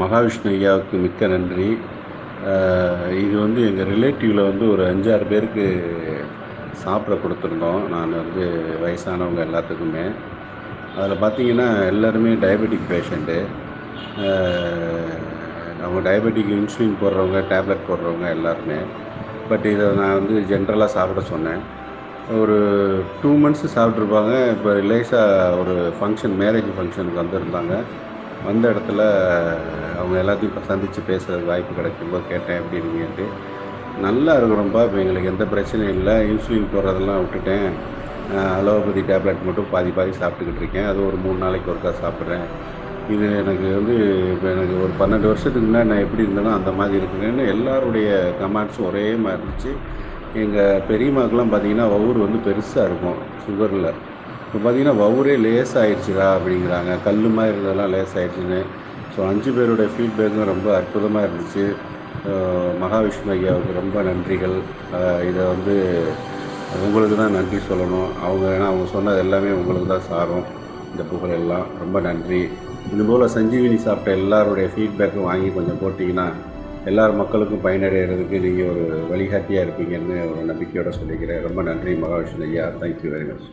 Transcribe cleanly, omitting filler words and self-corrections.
மகாவிஷ்ணு ஐயாவுக்கு மிக்க நன்றி. இது வந்து எங்கள் ரிலேட்டிவ்ல வந்து ஒரு 5, 6 பேருக்கு சாப்பிட குடுத்துருந்தோம். நான் வந்து வயசானவங்க எல்லாத்துக்குமே. அதில் பார்த்தீங்கன்னா, எல்லாருமே டயபெட்டிக் பேஷண்ட்டு. அ அவங்க டயபெட்டிக் இன்சுலின் போடுறவங்க, டேப்லெட் போடுறவங்க எல்லாருமே. பட் இத நான் வந்து ஜென்ரலா சாப்பிட சொன்னேன். ஒரு 2 மந்த்ஸ் சாப்பிட்ருப்பாங்க. இப்போ லேசா ஒரு ஃபங்ஷன் மேரேஜ் ஃபங்ஷனுக்கு வந்திருந்தாங்க. வந்த இடத்துல அவங்க எல்லாத்தையும் இப்ப சந்திச்சு பேசுறதுக்கு வாய்ப்பு கிடைக்கும்போது கேட்டேன், "எப்படி இருக்கீங்கன்ட்டு?" "நல்லா இருக்கிறோம்ப்பா. இப்ப எங்களுக்கு எந்த பிரச்சனையும் இல்ல. இன்சுலின் போடுறதெல்லாம் விட்டுட்டேன். அலோபதி டேப்லெட் மட்டும் பாதி பாதி சாப்பிட்டுக்கிட்டு இருக்கேன். அது ஒரு 3 நாளைக்கு ஒருக்கா சாப்பிட்றேன். இது எனக்கு வந்து இப்ப எனக்கு ஒரு 12 வருஷத்துக்கு முன்னாடி நான் எப்படி இருந்தேனோ அந்த மாதிரி இருக்குங்கன்னு" எல்லாருடைய கமெண்ட்ஸும் ஒரே மாரி இருந்துச்சு. எங்க பெரியம்மாவுக்குலாம் பார்த்தீங்கன்னா, வவுறு வந்து பெருசா இருக்கும் சுகர்ல. இப்போ பார்த்தீங்கன்னா, "வவுரே லேசாயிடுச்சுடா" அப்படிங்கிறாங்க. கல்லு மாரி இருந்ததெல்லாம் லேசாயிடுச்சுன்னு. ஸோ 5 பேருடைய ஃபீட்பேக்கும் ரொம்ப அற்புதமா இருந்துச்சு. அ மகாவிஷ்ணு ஐயாவுக்கு ரொம்ப நன்றிகள். இத வந்து உங்களுக்கு தான் நன்றி சொல்லணும். ஏன்னா அவங்க சொன்னது எல்லாமே உங்களுக்கு தான் சாரும். இந்த புகழ் எல்லாம். ரொம்ப நன்றி. இதுபோல சஞ்சீவினி சாப்பிட்ட எல்லாருடைய ஃபீட்பேக்கும் வாங்கி கொஞ்சம் போட்டீங்கன்னா, எல்லார் மக்களுக்கும் பயனடைறதுக்கு நீங்க ஒரு வழிகாட்டியா இருப்பீங்கன்னு ஒரு நம்பிக்கையோட சொல்லிக்கிறேன். ரொம்ப நன்றி மகாவிஷ்ணு ஐயா. Thank you very much.